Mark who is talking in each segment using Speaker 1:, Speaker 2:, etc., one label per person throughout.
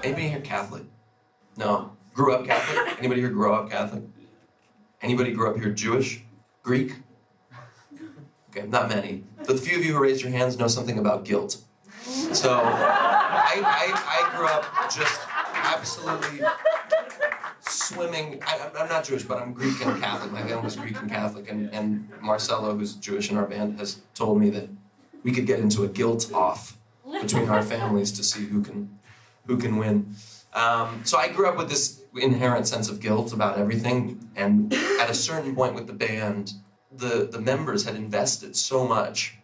Speaker 1: Anybody here Catholic? No. Grew up Catholic? Anybody here grow up Catholic? Anybody grew up here Jewish? Greek? Okay, not many. But the few of you who raised your hands know something about guilt. So, I grew up just absolutely swimming. I'm not Jewish, but I'm Greek and Catholic. My family was Greek and Catholic, and Marcelo, who's Jewish in our band, has told me that we could get into a guilt off between our families to see who can win. So I grew up with this inherent sense of guilt about everything, and at a certain point with the band, the members had invested so much,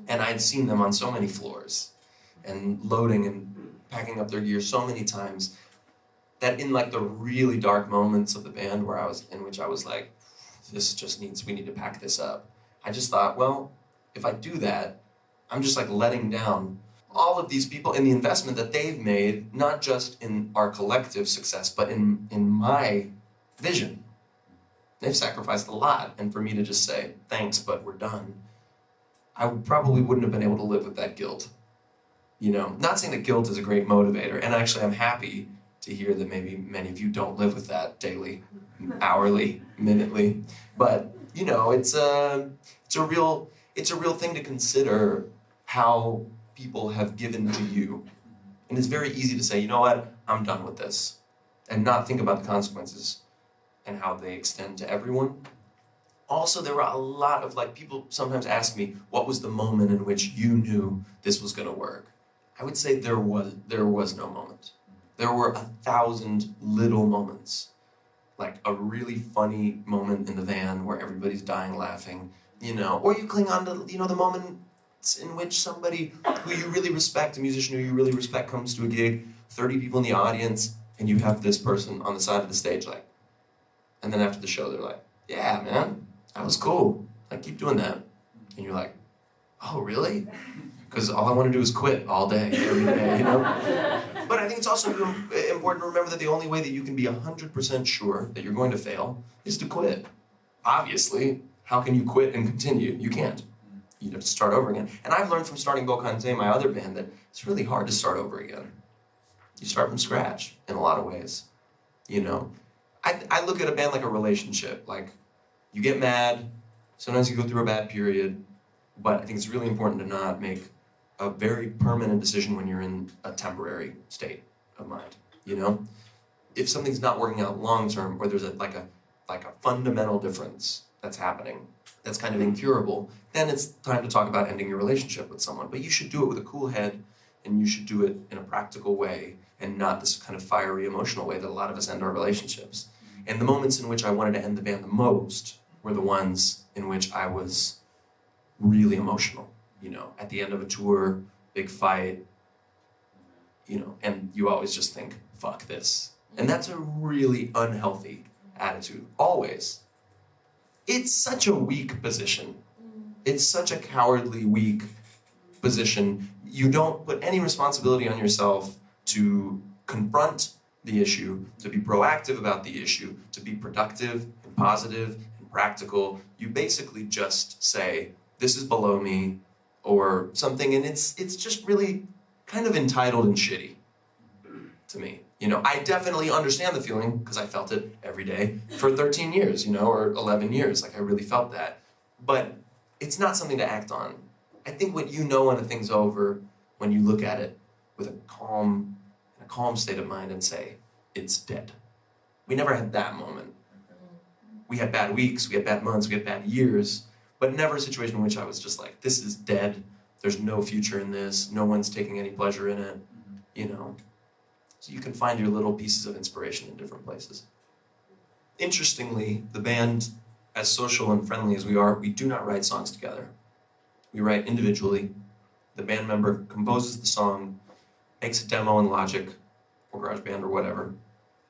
Speaker 1: and I'd seen them on so many floors, and loading and packing up their gear so many times, that in like the really dark moments of the band in which I was like, we need to pack this up. I just thought, well, if I do that, I'm just like letting down all of these people in the investment that they've made, not just in our collective success, but in my vision. They've sacrificed a lot, and for me to just say, thanks, but we're done, I probably wouldn't have been able to live with that guilt. You know, not saying that guilt is a great motivator, and actually I'm happy to hear that maybe many of you don't live with that daily, hourly, minutely, but you know, it's a real thing to consider how people have given to you. And it's very easy to say, you know what, I'm done with this, and not think about the consequences and how they extend to everyone. Also, there were a lot of, like, people sometimes ask me, what was the moment in which you knew this was gonna work? I would say there was no moment. There were 1,000 little moments, like a really funny moment in the van where everybody's dying laughing, you know, or you cling on to, you know, the moment in which somebody who you really respect, a musician who you really respect, comes to a gig, 30 people in the audience, and you have this person on the side of the stage, like, and then after the show, they're like, yeah, man, that was cool. Like, keep doing that. And you're like, oh, really? Because all I want to do is quit all day, every day, you know? But I think it's also important to remember that the only way that you can be 100% sure that you're going to fail is to quit. Obviously, how can you quit and continue? You can't. You have to start over again. And I've learned from starting Bokanté, my other band, that it's really hard to start over again. You start from scratch in a lot of ways, you know? I look at a band like a relationship. Like, you get mad, sometimes you go through a bad period, but I think it's really important to not make a very permanent decision when you're in a temporary state of mind, you know? If something's not working out long-term, or there's a fundamental difference that's happening, that's kind of incurable, then it's time to talk about ending your relationship with someone. But you should do it with a cool head, and you should do it in a practical way, and not this kind of fiery, emotional way that a lot of us end our relationships. And the moments in which I wanted to end the band the most were the ones in which I was really emotional. You know, at the end of a tour, big fight, you know, and you always just think, fuck this. And that's a really unhealthy attitude, always. It's such a weak position. It's such a cowardly, weak position. You don't put any responsibility on yourself to confront the issue, to be proactive about the issue, to be productive and positive and practical. You basically just say, this is below me, or something, and it's just really kind of entitled and shitty to me. You know, I definitely understand the feeling, because I felt it every day for 13 years, you know, or 11 years, like I really felt that. But it's not something to act on. I think what you know when a thing's over, when you look at it with a calm state of mind and say, it's dead. We never had that moment. We had bad weeks, we had bad months, we had bad years, but never a situation in which I was just like, this is dead, there's no future in this, no one's taking any pleasure in it, you know. So you can find your little pieces of inspiration in different places. Interestingly, the band, as social and friendly as we are, we do not write songs together. We write individually. The band member composes the song, makes a demo in Logic or GarageBand or whatever,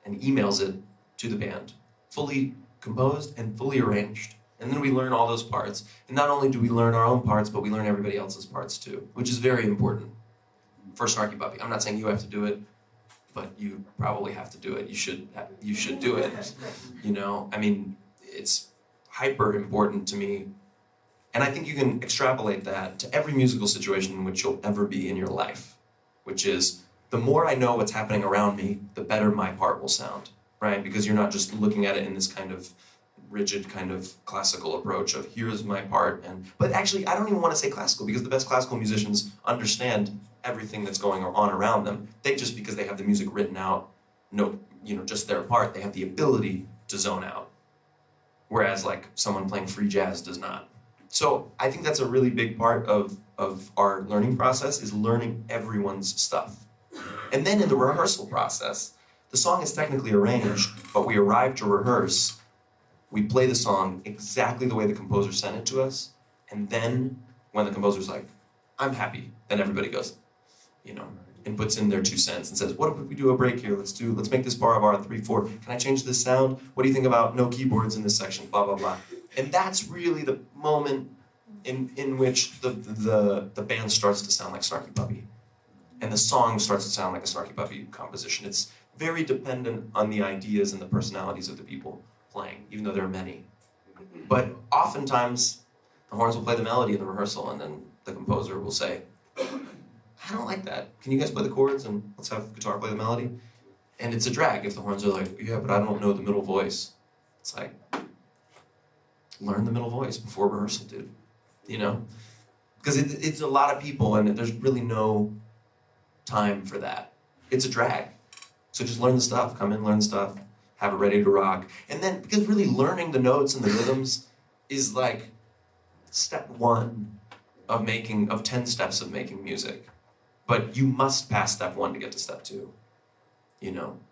Speaker 1: and emails it to the band, fully composed and fully arranged. And then we learn all those parts. And not only do we learn our own parts, but we learn everybody else's parts too, which is very important for Snarky Puppy. I'm not saying you have to do it, but you probably have to do it. You should do it. You know, I mean, it's hyper important to me. And I think you can extrapolate that to every musical situation in which you'll ever be in your life, which is the more I know what's happening around me, the better my part will sound, right? Because you're not just looking at it in this kind of rigid kind of classical approach of here's my part. But actually, I don't even want to say classical, because the best classical musicians understand everything that's going on around them. They just, because they have the music written out, just their part, they have the ability to zone out. Whereas like someone playing free jazz does not. So I think that's a really big part of our learning process, is learning everyone's stuff. And then in the rehearsal process, the song is technically arranged, but we arrive to rehearse, we play the song exactly the way the composer sent it to us, and then when the composer's like, I'm happy, then everybody goes, and puts in their 2 cents and says, what if we do a break here? Let's make this bar 3/4. Can I change this sound? What do you think about no keyboards in this section? Blah, blah, blah. And that's really the moment in which the band starts to sound like Snarky Puppy. And the song starts to sound like a Snarky Puppy composition. It's very dependent on the ideas and the personalities of the people playing, even though there are many. But oftentimes, the horns will play the melody in the rehearsal, and then the composer will say, I don't like that. Can you guys play the chords and let's have guitar play the melody? And it's a drag if the horns are like, yeah, but I don't know the middle voice. It's like, learn the middle voice before rehearsal, dude. Because it's a lot of people, and there's really no time for that. It's a drag. So just learn the stuff. Come in, learn the stuff, have it ready to rock. And then, because really learning the notes and the rhythms is like step 1 of 10 steps of making music. But you must pass step 1 to get to step 2.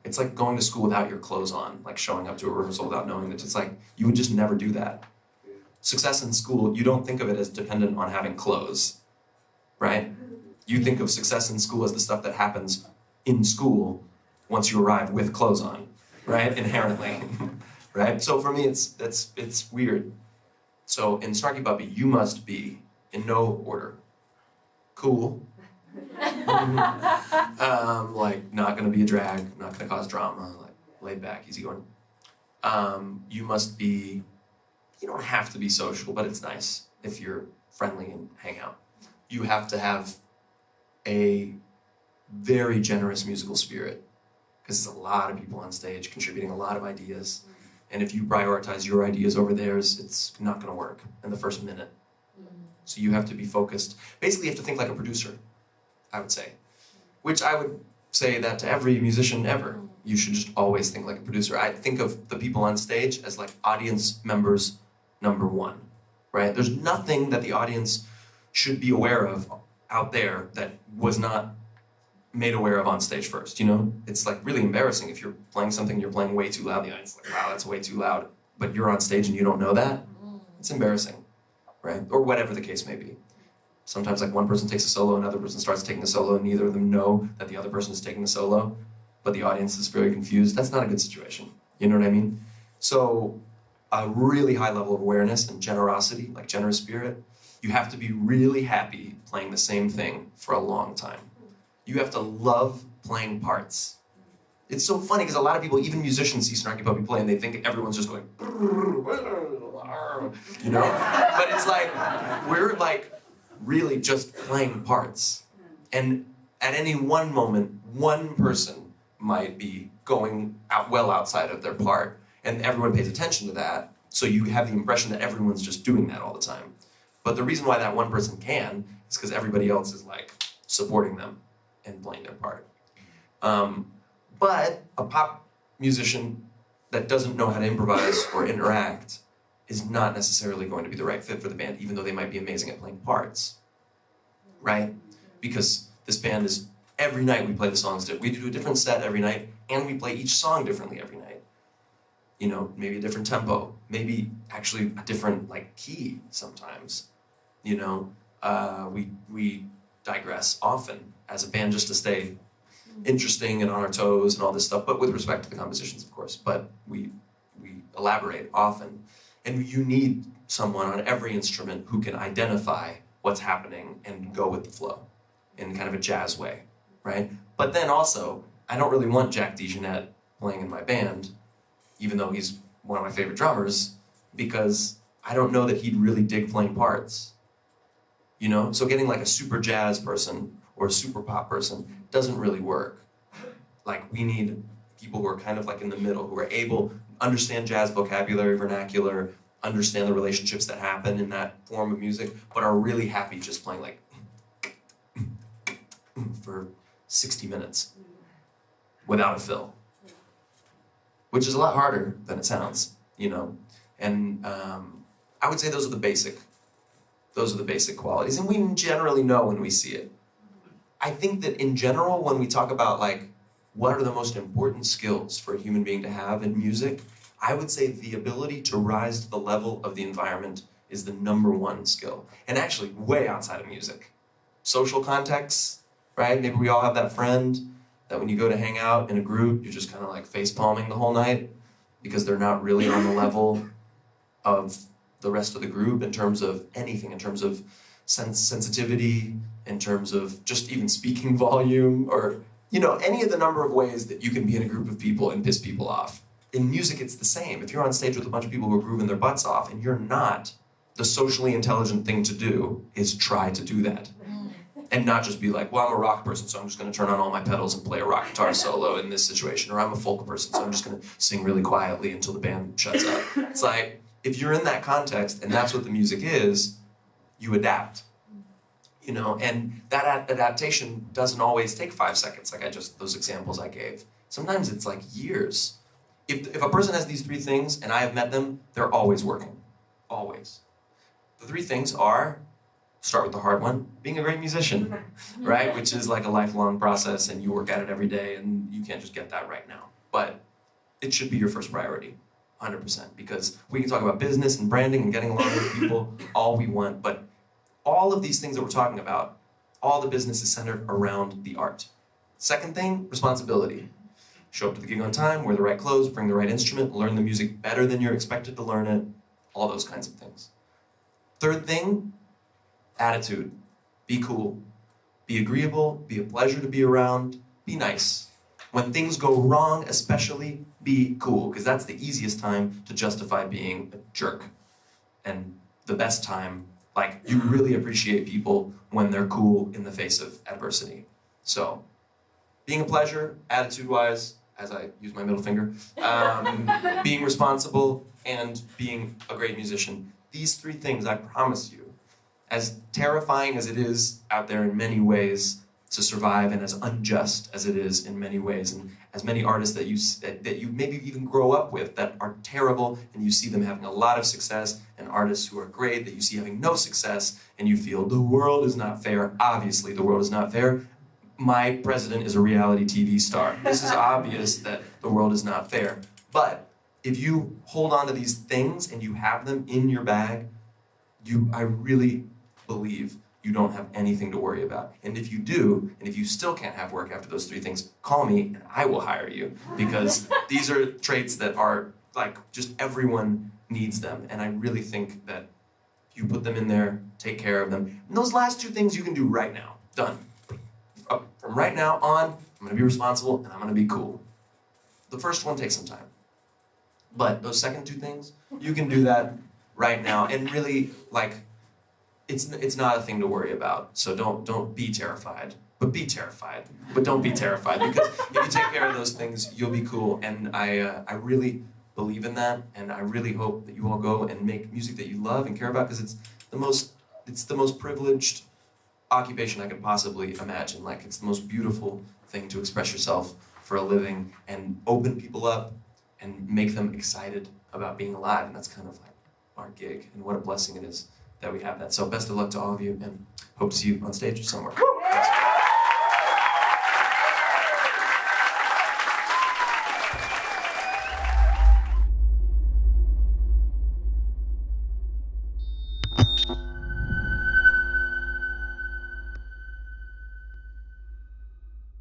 Speaker 1: It's like going to school without your clothes on, like showing up to a rehearsal without knowing that. It's like, you would just never do that. Success in school, you don't think of it as dependent on having clothes, right? You think of success in school as the stuff that happens in school once you arrive with clothes on, right? Inherently, right? So for me, it's weird. So in Snarky Puppy, you must be, in no order, cool, like not gonna be a drag, not gonna cause drama, like laid back, easygoing. You must be, you don't have to be social, but it's nice if you're friendly and hang out. You have to have a very generous musical spirit, because there's a lot of people on stage contributing a lot of ideas. And if you prioritize your ideas over theirs, it's not gonna work in the first minute. So you have to be focused. Basically, you have to think like a producer, I would say. Which I would say that to every musician ever. You should just always think like a producer. I think of the people on stage as like audience members number 1, right? There's nothing that the audience should be aware of out there that was not made aware of on stage first, It's like really embarrassing if you're playing something you're playing way too loud. The audience is like, wow, that's way too loud. But you're on stage and you don't know that. It's embarrassing, right? Or whatever the case may be. Sometimes like one person takes a solo, another person starts taking a solo, and neither of them know that the other person is taking the solo, but the audience is very confused. That's not a good situation. You know what I mean? So a really high level of awareness and generosity, like generous spirit. You have to be really happy playing the same thing for a long time. You have to love playing parts. It's so funny because a lot of people, even musicians, see Snarky Puppy play and they think everyone's just going, But it's like, we're like really just playing parts. And at any one moment, one person might be going out well outside of their part, and everyone pays attention to that, so you have the impression that everyone's just doing that all the time. But the reason why that one person can is because everybody else is like supporting them and playing their part. But a pop musician that doesn't know how to improvise or interact is not necessarily going to be the right fit for the band, even though they might be amazing at playing parts, right? Because this band is, every night we play the songs, we do a different set every night, and we play each song differently every night. Maybe a different tempo, maybe actually a different key sometimes. We digress often as a band just to stay interesting and on our toes and all this stuff, but with respect to the compositions, of course. But we elaborate often, and you need someone on every instrument who can identify what's happening and go with the flow in kind of a jazz way, right? But then also, I don't really want Jack DeJohnette playing in my band, even though he's one of my favorite drummers, because I don't know that he'd really dig playing parts. you know? So getting like a super jazz person or a super pop person doesn't really work. Like we need people who are kind of like in the middle, who are able to understand jazz vocabulary, vernacular, understand the relationships that happen in that form of music, but are really happy just playing like for 60 minutes without a fill, which is a lot harder than it sounds, you know? And I would say those are the basic qualities, and we generally know when we see it. I think that in general, when we talk about like, what are the most important skills for a human being to have in music, I would say the ability to rise to the level of the environment is the #1 skill. And actually, way outside of music. Social contexts, right? Maybe we all have that friend that when you go to hang out in a group, you're just kind of like face palming the whole night because they're not really on the level of the rest of the group in terms of anything, in terms of sensitivity, in terms of just even speaking volume, or, you know, any of the number of ways that you can be in a group of people and piss people off. In music, it's the same. If you're on stage with a bunch of people who are grooving their butts off and you're not, the socially intelligent thing to do is try to do that. And not just be like, well, I'm a rock person, so I'm just going to turn on all my pedals and play a rock guitar solo in this situation. Or I'm a folk person, so I'm just going to sing really quietly until the band shuts up. It's like, if you're in that context and that's what the music is, you adapt. You know, and that adaptation doesn't always take 5 seconds, like those examples I gave. Sometimes it's like years. If a person has these 3 things and I have met them, they're always working. Always. The 3 things are, start with the hard one, being a great musician, right? Which is like a lifelong process and you work at it every day and you can't just get that right now. But it should be your first priority, 100%, because we can talk about business and branding and getting along with people all we want, but all of these things that we're talking about, all the business is centered around the art. Second thing, responsibility. Show up to the gig on time, wear the right clothes, bring the right instrument, learn the music better than you're expected to learn it, all those kinds of things. Third thing, attitude. Be cool. Be agreeable, be a pleasure to be around, be nice. When things go wrong, especially, be cool, because that's the easiest time to justify being a jerk. And the best time, like, you really appreciate people when they're cool in the face of adversity. So, being a pleasure, attitude-wise, as I use my middle finger, being responsible, and being a great musician. These 3 things, I promise you, as terrifying as it is out there in many ways to survive, and as unjust as it is in many ways, and as many artists that you maybe even grow up with that are terrible, and you see them having a lot of success, and artists who are great that you see having no success, and you feel the world is not fair. Obviously, the world is not fair. My president is a reality TV star. This is obvious that the world is not fair. But if you hold on to these things and you have them in your bag, I really believe you don't have anything to worry about. And if you do, and if you still can't have work after those 3 things, call me and I will hire you. Because these are traits that are like, just everyone needs them. And I really think that if you put them in there, take care of them. And those last 2 things you can do right now. Done. From right now on, I'm going to be responsible and I'm going to be cool. The first one takes some time. But those second 2 things, you can do that right now. And really, like, it's not a thing to worry about. So don't be terrified. But be terrified. But don't be terrified. Because if you take care of those things, you'll be cool. And I really believe in that. And I really hope that you all go and make music that you love and care about, because it's the most privileged occupation I could possibly imagine. Like, it's the most beautiful thing to express yourself for a living and open people up and make them excited about being alive. And that's kind of like our gig, and what a blessing it is that we have that. So best of luck to all of you, and hope to see you on stage somewhere.